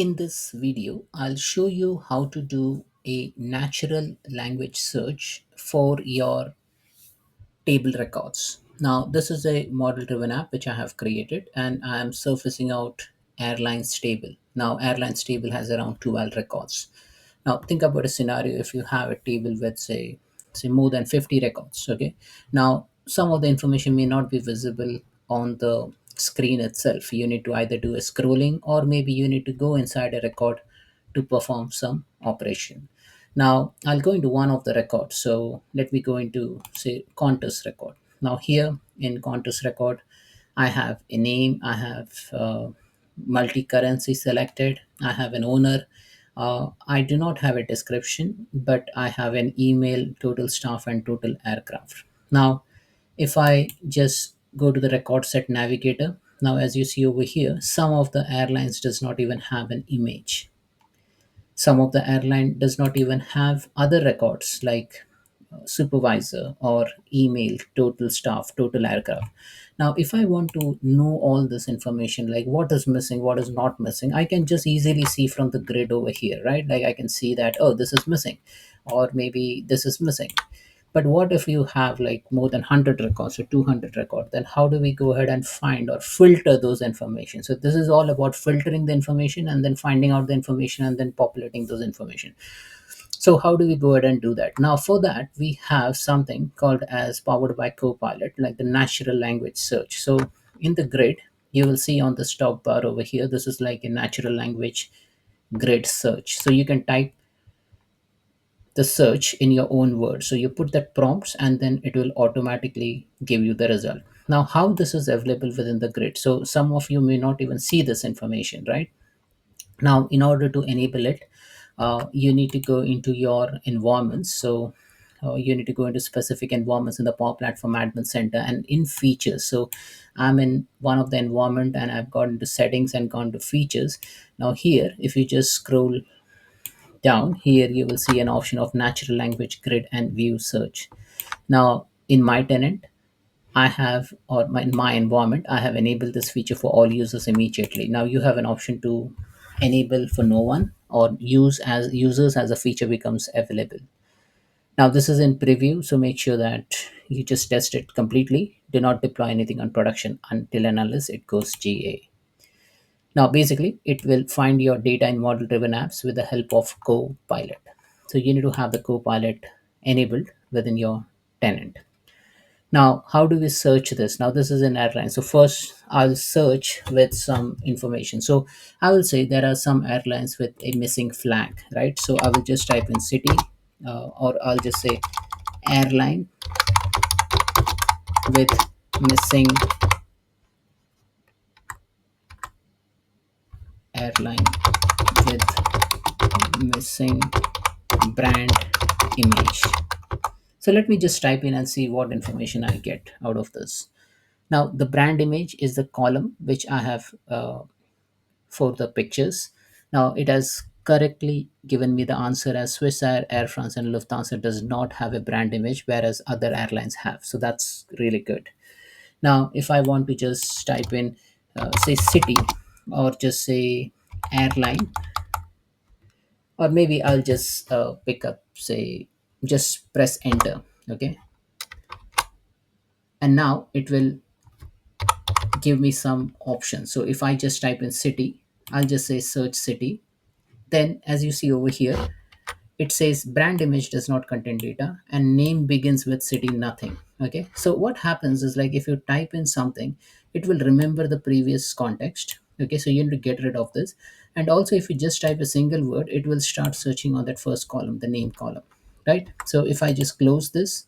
In this video, I'll show you how to do a natural language search for your table records. Now, this is a model driven app which I have created and I am surfacing out airlines table. Now, airlines table has around 12 records. Now, think about a scenario if you have a table with say more than 50 records. Okay. Now, some of the information may not be visible on the screen itself. You need to either do a scrolling or maybe you need to go inside a record to perform some operation. Now I'll go into one of the records. So let me go into say contest record. Now here in contest record, I have a name, I have multi-currency selected, I have an owner. I do not have a description, but I have an email, total staff, and total aircraft. Now, if I just go to the record set navigator, now as you see over here, some of the airlines does not even have an image. Some of the airline does not even have other records like supervisor or email, total staff, total aircraft. Now if I want to know all this information, like what is missing, what is not missing, I can just easily see from the grid over here, right? Like I can see that, oh, this is missing, or maybe this is missing. But what if you have like more than 100 records or 200 records? Then how do we go ahead and find or filter those information? So this is all about filtering the information and then finding out the information and then populating those information. So how do we go ahead and do that? Now for that, we have something called as powered by Copilot, like the natural language search. So in the grid, you will see on the stop bar over here, this is like a natural language grid search. So you can type the search in your own words. So you put that prompts and then it will automatically give you the result. Now, how this is available within the grid. So some of you may not even see this information, right? Now, in order to enable it, you need to go into your environments. So you need to go into specific environments in the Power Platform Admin Center and in features. So I'm in one of the environment and I've gone into settings and gone to features. Now here, if you just scroll down here, you will see an option of natural language grid and view search. Now in my tenant, I have, or in my environment, I have enabled this feature for all users immediately. Now you have an option to enable for no one or use as users as a feature becomes available. Now this is in preview, so make sure that you just test it completely. Do not deploy anything on production until and unless it goes GA. Now, basically, it will find your data in model driven apps with the help of Copilot. So, you need to have the Copilot enabled within your tenant. Now, how do we search this? Now, this is an airline. So, first, I'll search with some information. So, I will say there are some airlines with a missing flag, right? So, I will just type in city or I'll just say airline with missing airline with missing brand image. So let me just type in and see what information I get out of this. Now the brand image is the column which I have for the pictures. Now it has correctly given me the answer as Swiss Air, Air France and Lufthansa does not have a brand image whereas other airlines have. So that's really good. Now if I want to just type in say city or just say airline, or maybe I'll just pick up say just press enter. Okay, and now it will give me some options. So if I just type in city, I'll just say search city. Then as you see over here, it says brand image does not contain data and name begins with city nothing. Okay, so what happens is like if you type in something, it will remember the previous context. Okay, so you need to get rid of this. And also if you just type a single word, it will start searching on that first column, the name column, right? So if I just close this,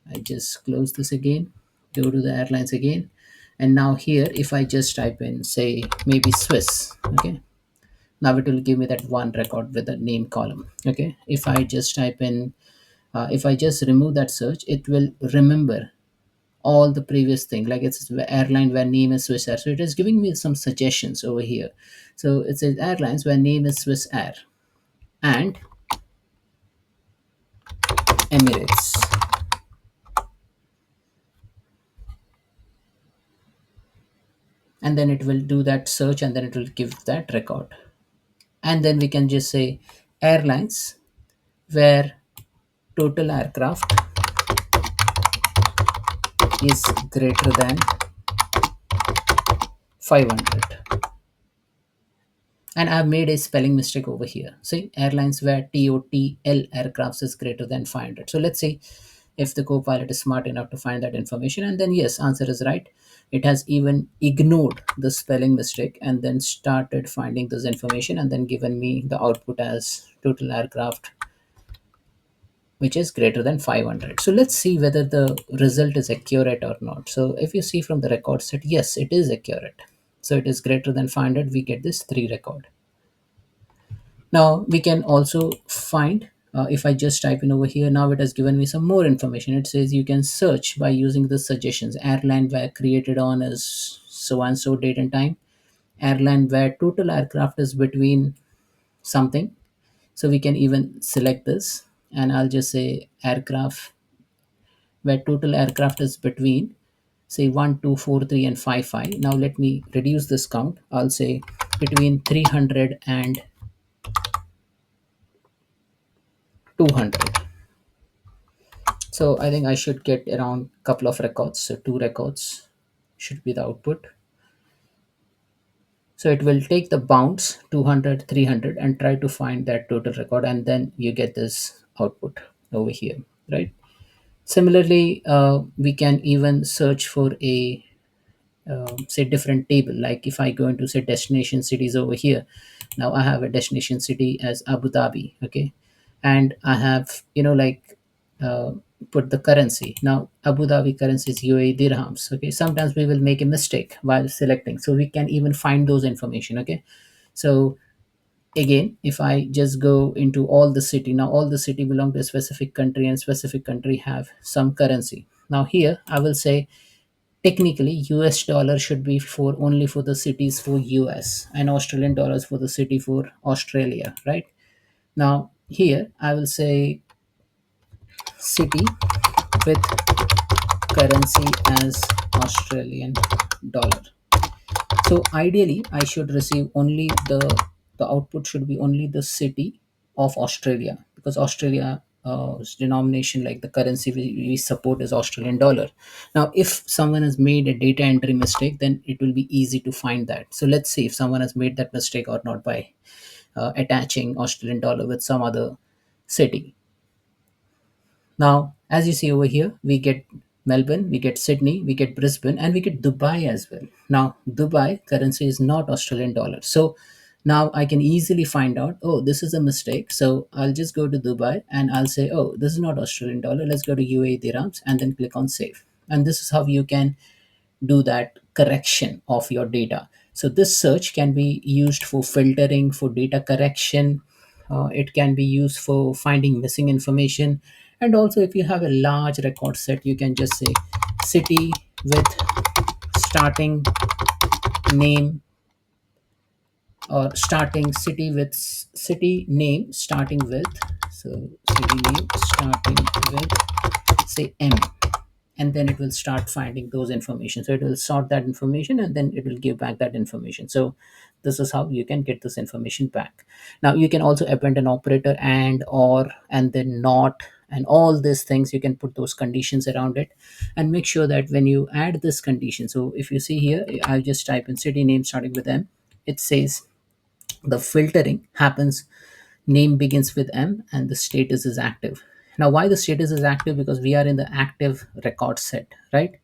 I just close this again, go to the airlines again. And now here, if I just type in, say, maybe Swiss, okay, now it will give me that one record with the name column. Okay, if I just type in, if I just remove that search, it will remember all the previous thing, like it's the airline where name is Swiss Air. So it is giving me some suggestions over here. So it says airlines where name is Swiss Air and Emirates. And then it will do that search and then it will give that record. and then we can just say airlines where total aircraft is greater than 500. And I've made a spelling mistake over here. See, airlines where TOTL aircrafts is greater than 500. So let's see if the co-pilot is smart enough to find that information. And then yes, answer is right. It has even ignored the spelling mistake and then started finding this information and then given me the output as total aircraft which is greater than 500. So let's see whether the result is accurate or not. So if you see from the record set, yes, it is accurate. So it is greater than 500. We get this 3 record. Now we can also find, if I just type in over here, now it has given me some more information. It says you can search by using the suggestions. Airline where created on is so and so date and time. Airline where total aircraft is between something. So we can even select this, and I'll just say aircraft where total aircraft is between, say 1, 2, 4, 3, and 5, 5. Now let me reduce this count. I'll say between 300 and 200. So I think I should get around couple of records. So 2 records should be the output. So it will take the bounds 200, 300, and try to find that total record, and then you get this output over here, right? Similarly, we can even search for a say different table. Like if I go into say destination cities over here, now I have a destination city as Abu Dhabi, okay, and I have like uh, put the currency. Now Abu Dhabi currency is UAE dirhams, okay. Sometimes we will make a mistake while selecting, so we can even find those information, okay. So again, if I just go into all the city, now all the city belong to a specific country and specific country have some currency. Now here I will say technically US dollar should be for only for the cities for US, and Australian dollars for the city for Australia, right? Now here I will say city with currency as Australian dollar. So ideally I should receive only the output should be only the city of Australia, because Australia denomination, like the currency we support, is Australian dollar. Now if someone has made a data entry mistake, then it will be easy to find that. So let's see if someone has made that mistake or not by attaching Australian dollar with some other city. Now, as you see over here, we get Melbourne, we get Sydney, we get Brisbane, and we get Dubai as well. Now, Dubai currency is not Australian dollar. So now I can easily find out, oh, this is a mistake. So I'll just go to Dubai and I'll say, oh, this is not Australian dollar. Let's go to UAE dirhams and then click on save. And this is how you can do that correction of your data. So this search can be used for filtering, for data correction. It can be used for finding missing information. And also if you have a large record set, you can just say city with starting name, or starting city with city name starting with, so city name starting with say M, and then it will start finding those information. So it will sort that information and then it will give back that information. So this is how you can get this information back. Now you can also append an operator and or and then not, and all these things you can put those conditions around it, and make sure that when you add this condition, so if you see here, I'll just type in city name starting with M. It says the filtering happens, name begins with M and the status is active. Now why the status is active? Because we are in the active record set, right?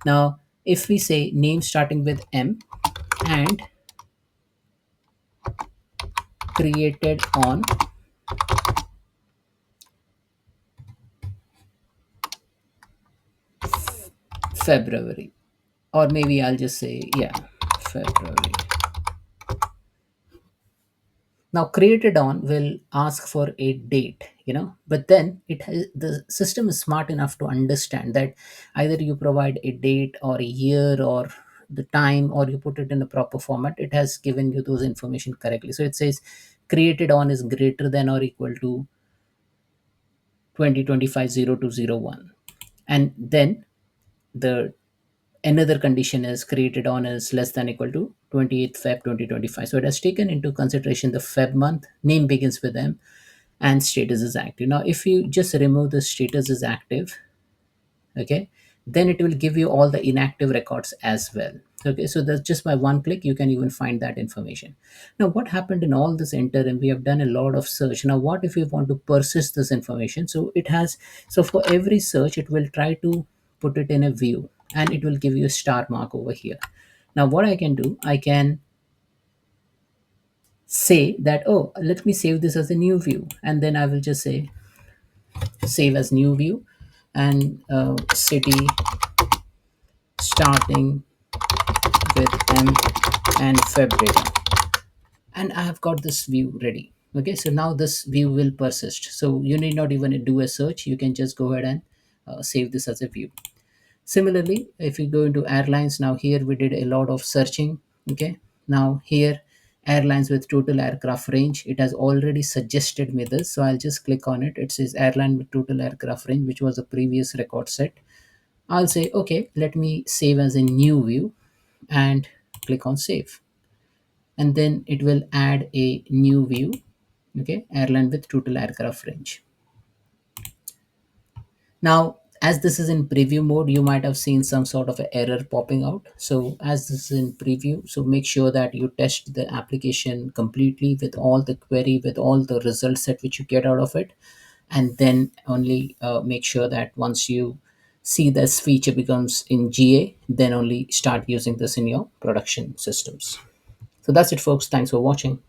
Now if we say name starting with M and created on February, or maybe I'll just say, yeah, February. Now created on will ask for a date, but then it has, the system is smart enough to understand that either you provide a date or a year or the time, or you put it in a proper format. It has given you those information correctly. So it says created on is greater than or equal to 2025 0201, and then the another condition is created on is less than equal to 28th Feb 2025. So it has taken into consideration the Feb month, name begins with M, and status is active. Now, if you just remove the status is active, okay, then it will give you all the inactive records as well. Okay, so that's just by one click you can even find that information. Now, what happened in all this interim, we have done a lot of search. Now, what if you want to persist this information? So it has, so for every search it will try to put it in a view, and it will give you a star mark over here. Now, what I can do, I can say that, oh, let me save this as a new view, and then I will just say save as new view, and city starting with M and Feb data. And I have got this view ready. Okay, so now this view will persist. So you need not even do a search. You can just go ahead and save this as a view. Similarly, if you go into airlines, now here we did a lot of searching. Okay, now here airlines with total aircraft range, it has already suggested me this. So I'll just click on it. It says airline with total aircraft range, which was the previous record set. I'll say, okay, let me save as a new view and click on save, and then it will add a new view. Okay, airline with total aircraft range. Now, as this is in preview mode, you might have seen some sort of an error popping out. So as this is in preview, so make sure that you test the application completely with all the query, with all the results set which you get out of it, and then only make sure that once you see this feature becomes in GA, then only start using this in your production systems. So that's it, folks. Thanks for watching.